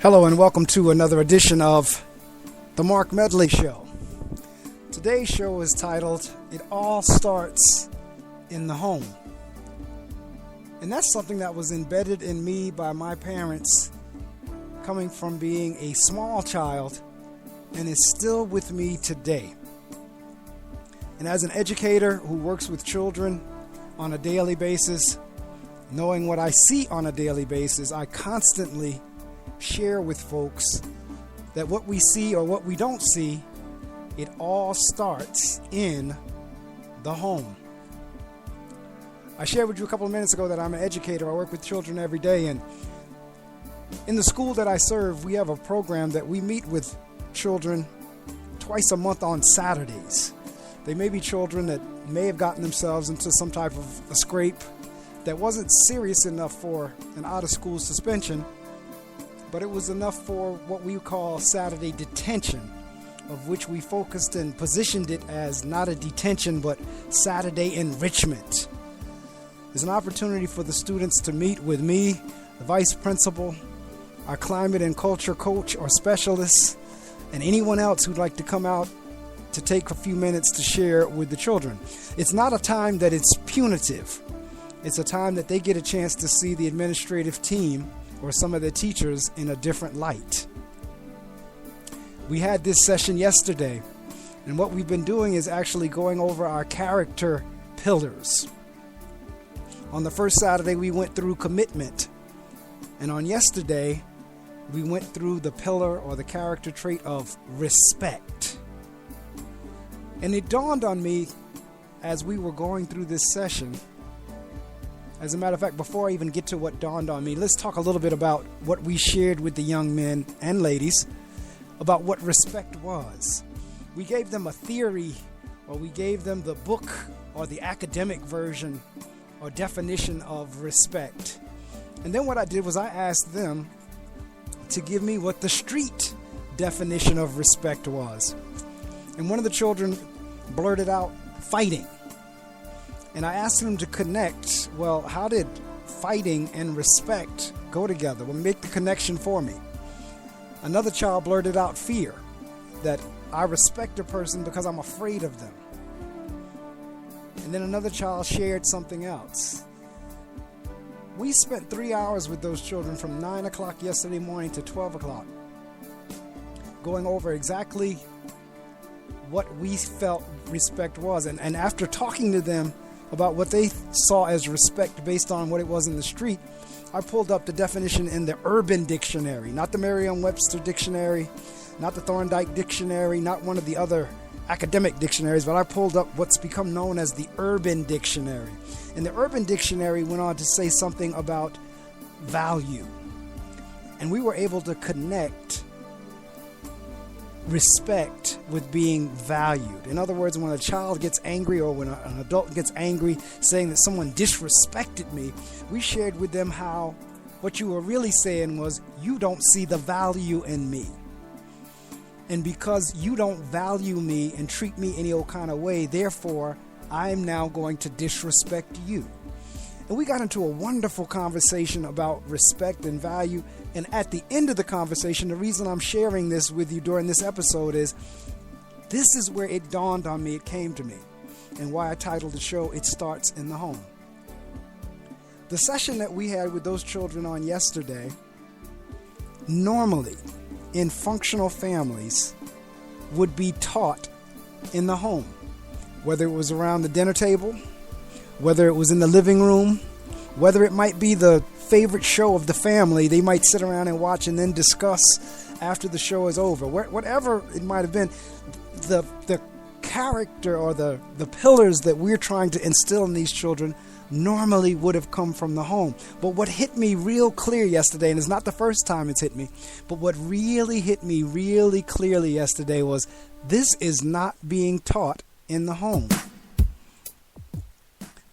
Hello and welcome to another edition of the Mark Medley Show. Today's show is titled, It All Starts in the Home. And that's something that was embedded in me by my parents coming from being a small child and is still with me today. And as an educator who works with children on a daily basis, knowing what I see on a daily basis, I constantly share with folks that what we see or what we don't see, it all starts in the home. I shared with you a couple of minutes ago that I'm an educator. I work with children every day, and in the school that I serve, we have a program that we meet with children twice a month on Saturdays. They may be children that may have gotten themselves into some type of a scrape that wasn't serious enough for an out-of-school suspension, but it was enough for what we call Saturday detention, of which we focused and positioned it as not a detention, but Saturday enrichment. There's an opportunity for the students to meet with me, the vice principal, our climate and culture coach or specialist, and anyone else who'd like to come out to take a few minutes to share with the children. It's not a time that it's punitive. It's a time that they get a chance to see the administrative team or some of the teachers in a different light. We had this session yesterday, and what we've been doing is actually going over our character pillars. On the first Saturday, we went through commitment, and on yesterday, we went through the pillar or the character trait of respect. And it dawned on me as we were going through this session. As a matter of fact, before I even get to what dawned on me, let's talk a little bit about what we shared with the young men and ladies about what respect was. We gave them a theory, or we gave them the book or the academic version or definition of respect. And then what I did was I asked them to give me what the street definition of respect was. And one of the children blurted out, fighting. And I asked them to connect, well, how did fighting and respect go together? Well, make the connection for me. Another child blurted out fear, that I respect a person because I'm afraid of them. And then another child shared something else. We spent 3 hours with those children from 9 o'clock yesterday morning to 12 o'clock, going over exactly what we felt respect was. And after talking to them about what they saw as respect based on what it was in the street, I pulled up the definition in the Urban Dictionary, not the Merriam-Webster Dictionary, not the Thorndike Dictionary, not one of the other academic dictionaries, but I pulled up what's become known as the Urban Dictionary. And the Urban Dictionary went on to say something about value. And we were able to connect respect with being valued. In other words, when a child gets angry or when an adult gets angry saying that someone disrespected me, we shared with them how what you were really saying was, you don't see the value in me. And because you don't value me and treat me any old kind of way, therefore, I'm now going to disrespect you. And we got into a wonderful conversation about respect and value. And at the end of the conversation, the reason I'm sharing this with you during this episode is this is where it dawned on me, it came to me, and why I titled the show, It Starts in the Home. The session that we had with those children on yesterday, normally in functional families, would be taught in the home, whether it was around the dinner table, whether it was in the living room, whether it might be the favorite show of the family they might sit around and watch and then discuss after the show is over. Whatever it might have been, the character or the pillars that we're trying to instill in these children normally would have come from the home. But what hit me real clear yesterday, and it's not the first time it's hit me, but what really hit me really clearly yesterday was this is not being taught in the home.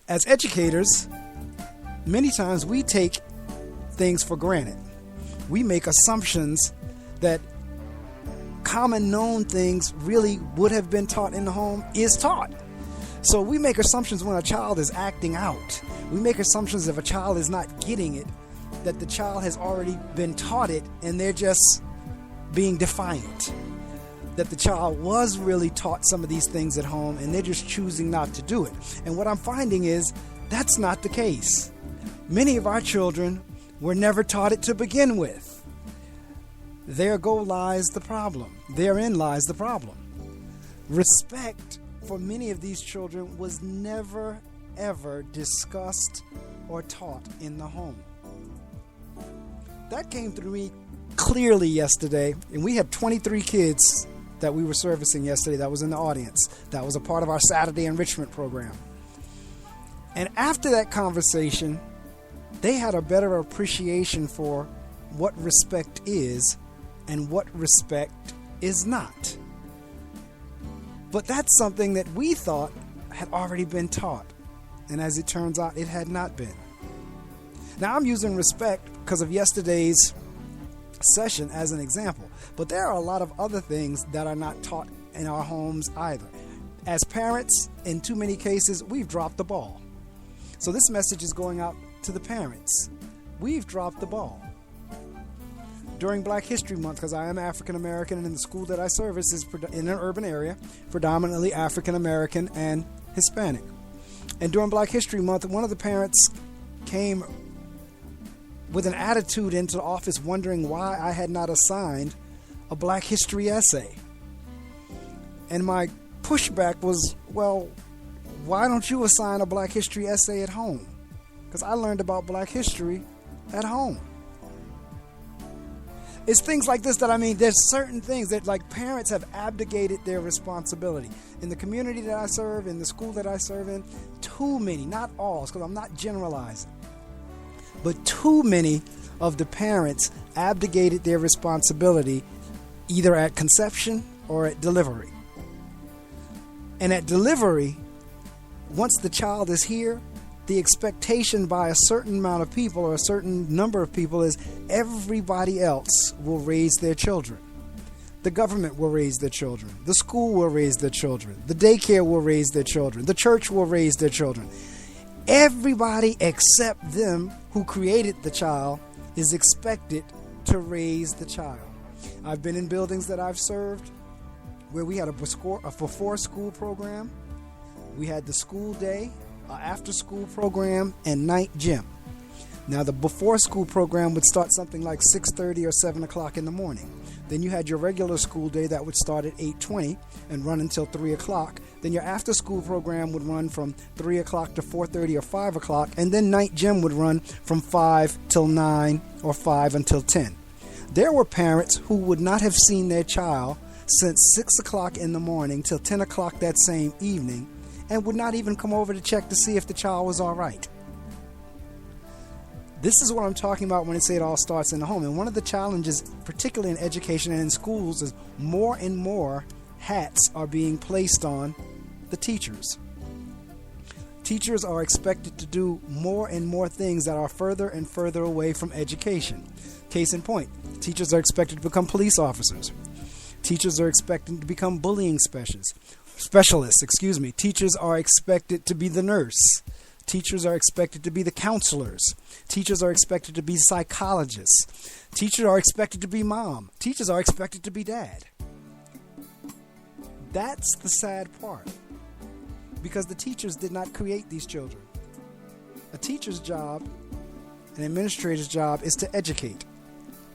As educators, many times we take things for granted. We make assumptions that common known things really would have been taught in the home is taught. So we make assumptions when a child is acting out. We make assumptions if a child is not getting it. that the child has already been taught it and they're just being defiant. That the child was really taught some of these things at home and they're just choosing not to do it. And what I'm finding is that's not the case. Many of our children were never taught it to begin with. Therein lies the problem. Respect for many of these children was never, ever discussed or taught in the home. That came through me clearly yesterday, and we had 23 kids that we were servicing yesterday that was in the audience. That was a part of our Saturday enrichment program. And after that conversation, they had a better appreciation for what respect is and what respect is not. But that's something that we thought had already been taught. And as it turns out, it had not been. Now, I'm using respect because of yesterday's session as an example. But there are a lot of other things that are not taught in our homes either. As parents, in too many cases, we've dropped the ball. So this message is going out to the parents. We've dropped the ball. During Black History Month, because I am African American and in the school that I service is in an urban area, predominantly African American and Hispanic. And during Black History Month, one of the parents came with an attitude into the office wondering why I had not assigned a Black History essay. And my pushback was, well, why don't you assign a Black History essay at home? Because I learned about Black history at home. It's things like this that there's certain things that like parents have abdicated their responsibility. In the community that I serve, in the school that I serve in, too many, not all, because I'm not generalizing, but too many of the parents abdicated their responsibility either at conception or at delivery. And at delivery, once the child is here, the expectation by a certain amount of people or a certain number of people is everybody else will raise their children. The government will raise their children. The school will raise their children. The daycare will raise their children. The church will raise their children. Everybody except them who created the child is expected to raise the child. I've been in buildings that I've served where we had a before school program. We had the school day, after school program, and night gym. Now the before school program would start something like 6:30 or 7 o'clock in the morning. Then you had your regular school day that would start at 8:20 and run until 3 o'clock. Then your after school program would run from 3 o'clock to 4:30 or 5 o'clock. And then night gym would run from 5 till 9 or 5 until 10. There were parents who would not have seen their child since 6 o'clock in the morning till 10 o'clock that same evening, and would not even come over to check to see if the child was all right. This is what I'm talking about when I say it all starts in the home. And one of the challenges, particularly in education and in schools, is more and more hats are being placed on the teachers. Teachers are expected to do more and more things that are further and further away from education. Case in point, teachers are expected to become police officers. Teachers are expected to become bullying specialists. Teachers are expected to be the nurse. Teachers are expected to be the counselors. Teachers are expected to be psychologists. Teachers are expected to be mom. Teachers are expected to be dad. That's the sad part, because the teachers did not create these children. A teacher's job, an administrator's job, is to educate,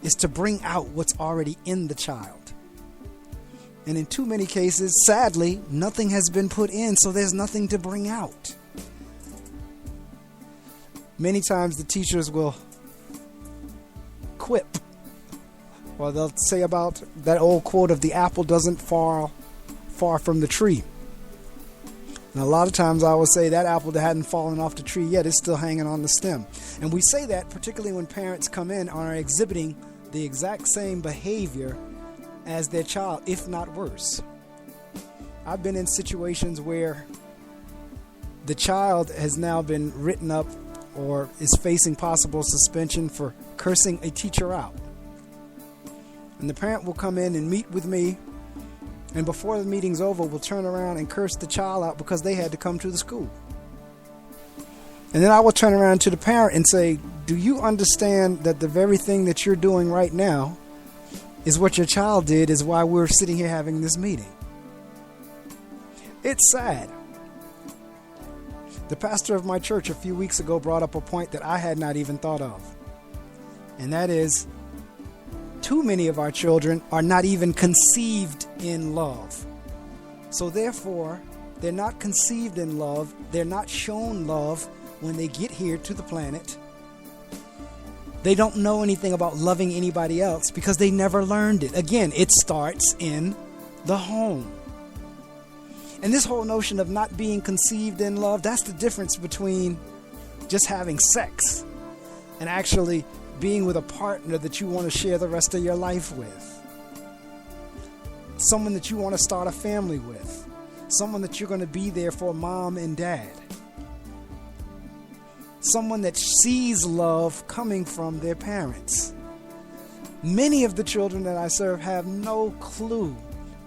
is to bring out what's already in the child. And in too many cases, sadly, nothing has been put in, so there's nothing to bring out. Many times the teachers will quip, or they'll say about that old quote of the apple doesn't fall far from the tree. And a lot of times I will say that apple that hadn't fallen off the tree yet is still hanging on the stem. And we say that particularly when parents come in and are exhibiting the exact same behavior as their child, if not worse. I've been in situations where the child has now been written up or is facing possible suspension for cursing a teacher out. And the parent will come in and meet with me, and before the meeting's over, will turn around and curse the child out because they had to come to the school. And then I will turn around to the parent and say, do you understand that the very thing that you're doing right now is what your child did, is why we're sitting here having this meeting? It's sad. The pastor of my church a few weeks ago brought up a point that I had not even thought of. And that is, too many of our children are not even conceived in love. So therefore, they're not conceived in love. They're not shown love when they get here to the planet. They don't know anything about loving anybody else because they never learned it. Again, it starts in the home. And this whole notion of not being conceived in love, that's the difference between just having sex and actually being with a partner that you want to share the rest of your life with. Someone that you want to start a family with. Someone that you're going to be there for mom and dad. Someone that sees love coming from their parents. Many of the children that I serve have no clue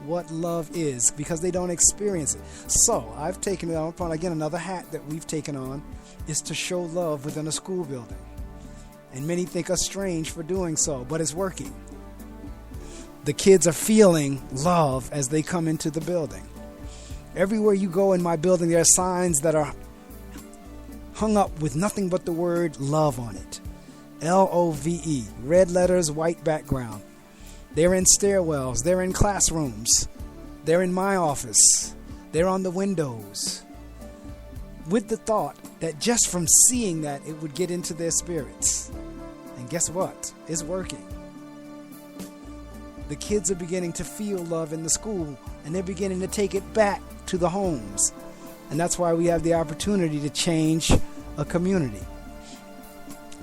what love is because they don't experience it. So I've taken it on, again, another hat that we've taken on is to show love within a school building. And many think us strange for doing so, but it's working. The kids are feeling love as they come into the building. Everywhere you go in my building, there are signs that are hung up with nothing but the word love on it. L-O-V-E, red letters, white background. They're in stairwells, they're in classrooms, they're in my office, they're on the windows. With the thought that just from seeing that, it would get into their spirits. And guess what? It's working. The kids are beginning to feel love in the school, and they're beginning to take it back to the homes. And that's why we have the opportunity to change a community.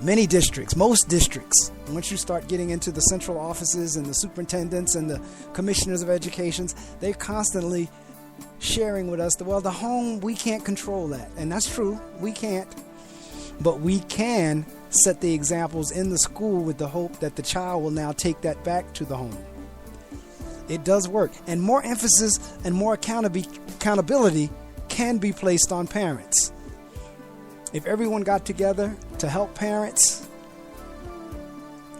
Many districts, most districts, once you start getting into the central offices and the superintendents and the commissioners of education, they're constantly sharing with us that, well, the home, we can't control that. And that's true, we can't. But we can set the examples in the school with the hope that the child will now take that back to the home. It does work. And more emphasis and more accountability can be placed on parents. If everyone got together to help parents,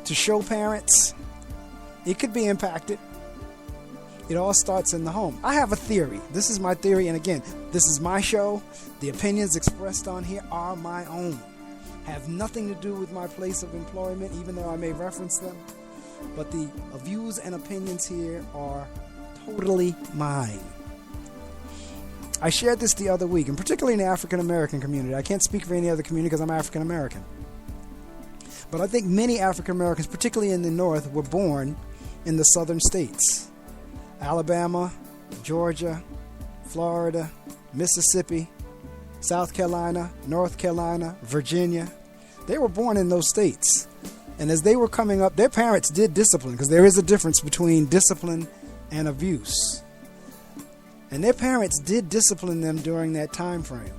to show parents, it could be impacted. It all starts in the home. I have a theory. This is my theory. And again, this is my show. The opinions expressed on here are my own. Have nothing to do with my place of employment, even though I may reference them. But the views and opinions here are totally mine. I shared this the other week, and particularly in the African American community. I can't speak for any other community because I'm African American. But I think many African Americans, particularly in the North, were born in the southern states. Alabama, Georgia, Florida, Mississippi, South Carolina, North Carolina, Virginia. They were born in those states. And as they were coming up, their parents did discipline, because there is a difference between discipline and abuse. And their parents did discipline them during that time frame.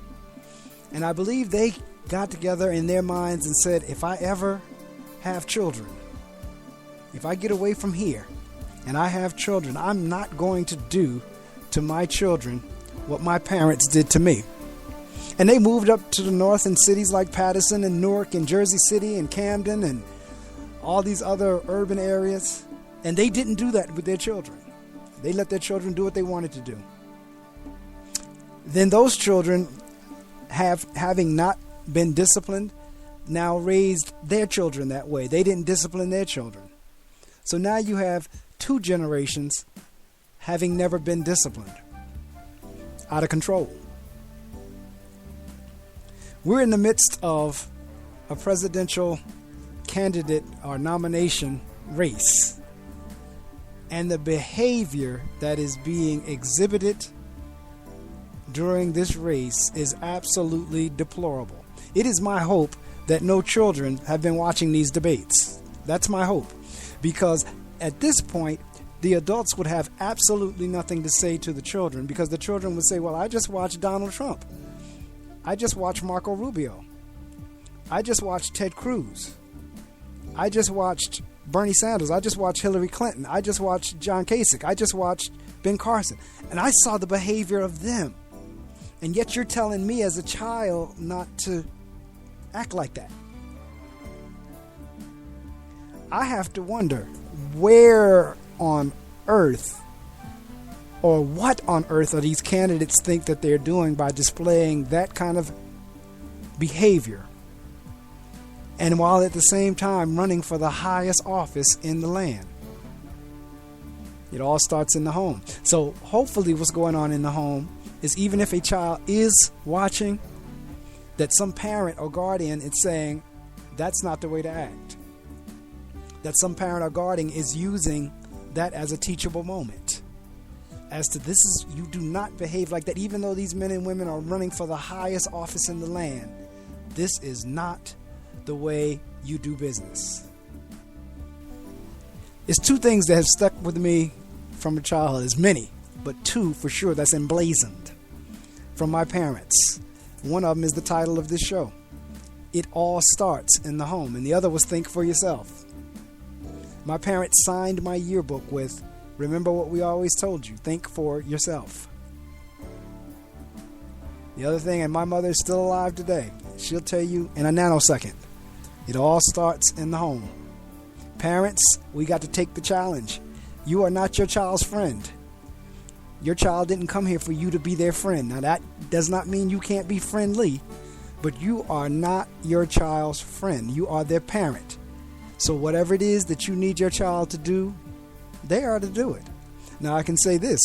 And I believe they got together in their minds and said, if I ever have children, if I get away from here and I have children, I'm not going to do to my children what my parents did to me. And they moved up to the north in cities like Patterson and Newark and Jersey City and Camden and all these other urban areas. And they didn't do that with their children. They let their children do what they wanted to do. Then those children, having not been disciplined, now raised their children that way. They didn't discipline their children. So now you have two generations having never been disciplined. Out of control. We're in the midst of a presidential candidate or nomination race. And the behavior that is being exhibited during this race is absolutely deplorable. It is my hope that no children have been watching these debates. That's my hope. Because at this point, the adults would have absolutely nothing to say to the children, because the children would say, well, I just watched Donald Trump. I just watched Marco Rubio. I just watched Ted Cruz. I just watched Bernie Sanders. I just watched Hillary Clinton. I just watched John Kasich. I just watched Ben Carson. And I saw the behavior of them. And yet you're telling me as a child not to act like that. I have to wonder where on earth or what on earth are these candidates think that they're doing by displaying that kind of behavior, and while at the same time running for the highest office in the land. It all starts in the home. So hopefully what's going on in the home is, even if a child is watching, that some parent or guardian is saying that's not the way to act. That some parent or guardian is using that as a teachable moment. As to, this is, you do not behave like that. Even though these men and women are running for the highest office in the land, this is not the way you do business. It's two things that have stuck with me from a childhood. There's many, but two for sure that's emblazoned from my parents. One of them is the title of this show. It all starts in the home. And the other was Think for Yourself. My parents signed my yearbook with, remember what we always told you, think for yourself. The other thing, and my mother is still alive today, she'll tell you in a nanosecond, it all starts in the home. Parents, we got to take the challenge. You are not your child's friend. Your child didn't come here for you to be their friend. Now that does not mean you can't be friendly, but you are not your child's friend. You are their parent. So whatever it is that you need your child to do, they are to do it. Now I can say this,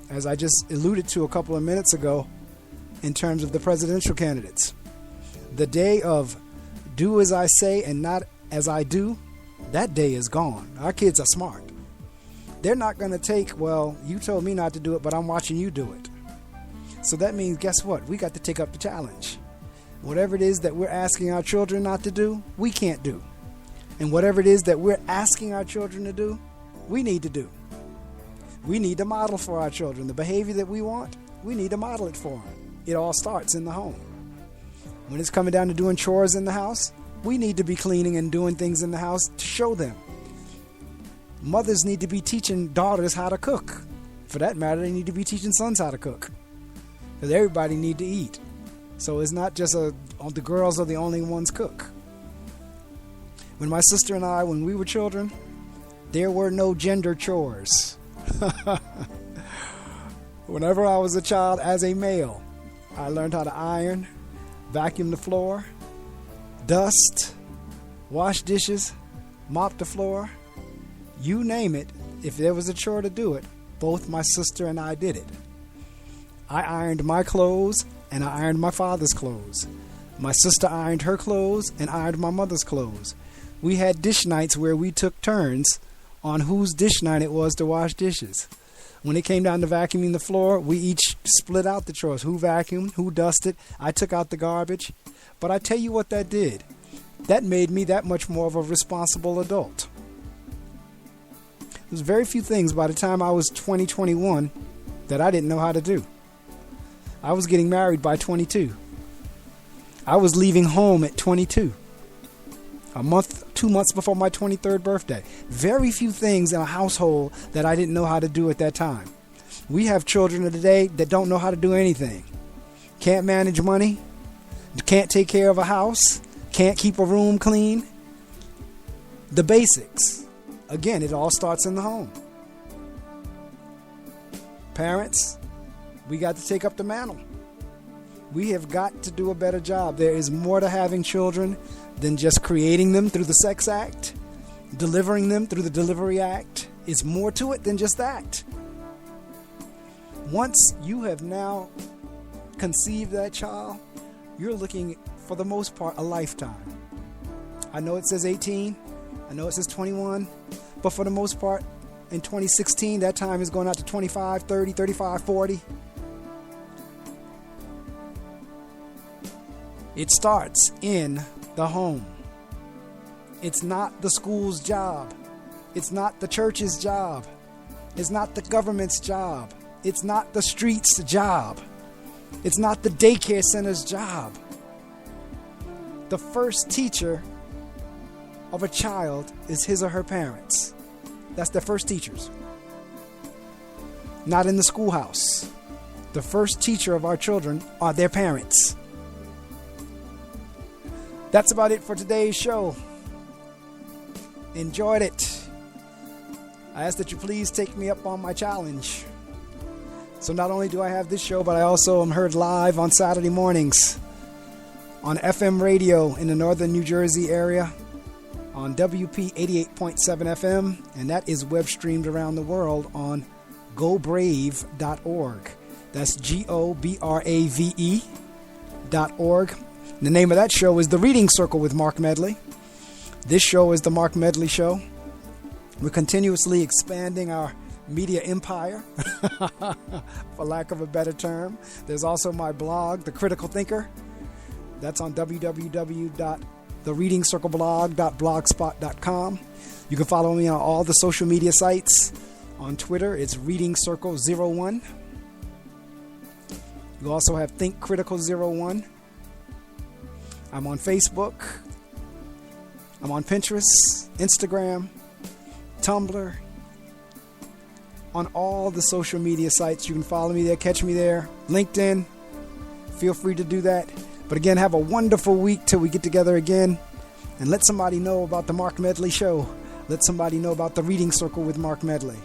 as I just alluded to a couple of minutes ago, in terms of the presidential candidates. The day of do as I say and not as I do, that day is gone. Our kids are smart. They're not going to take, well, you told me not to do it, but I'm watching you do it. So that means, guess what? We got to take up the challenge. Whatever it is that we're asking our children not to do, we can't do. And whatever it is that we're asking our children to do, we need to do. We need to model for our children the behavior that we want. We need to model it for them. It all starts in the home. When it's coming down to doing chores in the house, we need to be cleaning and doing things in the house to show them. Mothers need to be teaching daughters how to cook. For that matter, they need to be teaching sons how to cook. Because everybody need to eat. So it's not just the girls are the only ones cook. When my sister and I, when we were children, there were no gender chores. Whenever I was a child as a male, I learned how to iron, vacuum the floor, dust, wash dishes, mop the floor. You name it, if there was a chore to do it, both my sister and I did it. I ironed my clothes and I ironed my father's clothes. My sister ironed her clothes and ironed my mother's clothes. We had dish nights where we took turns on whose dish night it was to wash dishes. When it came down to vacuuming the floor, we each split out the chores. Who vacuumed, who dusted. I took out the garbage. But I tell you what that did. That made me that much more of a responsible adult. There's very few things by the time I was 20, 21 that I didn't know how to do. I was getting married by 22. I was leaving home at 22. 2 months before my 23rd birthday. Very few things in a household that I didn't know how to do at that time. We have children of today that don't know how to do anything. Can't manage money. Can't take care of a house. Can't keep a room clean. The basics. Again, it all starts in the home. Parents, we got to take up the mantle. We have got to do a better job. There is more to having children than just creating them through the sex act, delivering them through the delivery act. It's more to it than just that. Once you have now conceived that child, you're looking, for the most part, a lifetime. I know it says 18, I know it says 21, but for the most part, in 2016, that time is going out to 25, 30, 35, 40. It starts in the home. It's not the school's job. It's not the church's job. It's not the government's job. It's not the street's job. It's not the daycare center's job. The first teacher of a child is his or her parents. That's their first teachers. Not in the schoolhouse. The first teacher of our children are their parents. That's about it for today's show. Enjoyed it. I ask that you please take me up on my challenge. So not only do I have this show, but I also am heard live on Saturday mornings on FM radio in the northern New Jersey area on WP 88.7 FM, and that is web streamed around the world on gobrave.org. That's GOBRAVE.org. The name of that show is The Reading Circle with Mark Medley. This show is The Mark Medley Show. We're continuously expanding our media empire, for lack of a better term. There's also my blog, The Critical Thinker. That's on www.thereadingcircleblog.blogspot.com. You can follow me on all the social media sites. On Twitter, it's Reading Circle 01. You also have Think Critical 01. I'm on Facebook. I'm on Pinterest, Instagram, Tumblr. On all the social media sites, you can follow me there, catch me there. LinkedIn, feel free to do that. But again, have a wonderful week till we get together again. And let somebody know about the Mark Medley Show. Let somebody know about the Reading Circle with Mark Medley.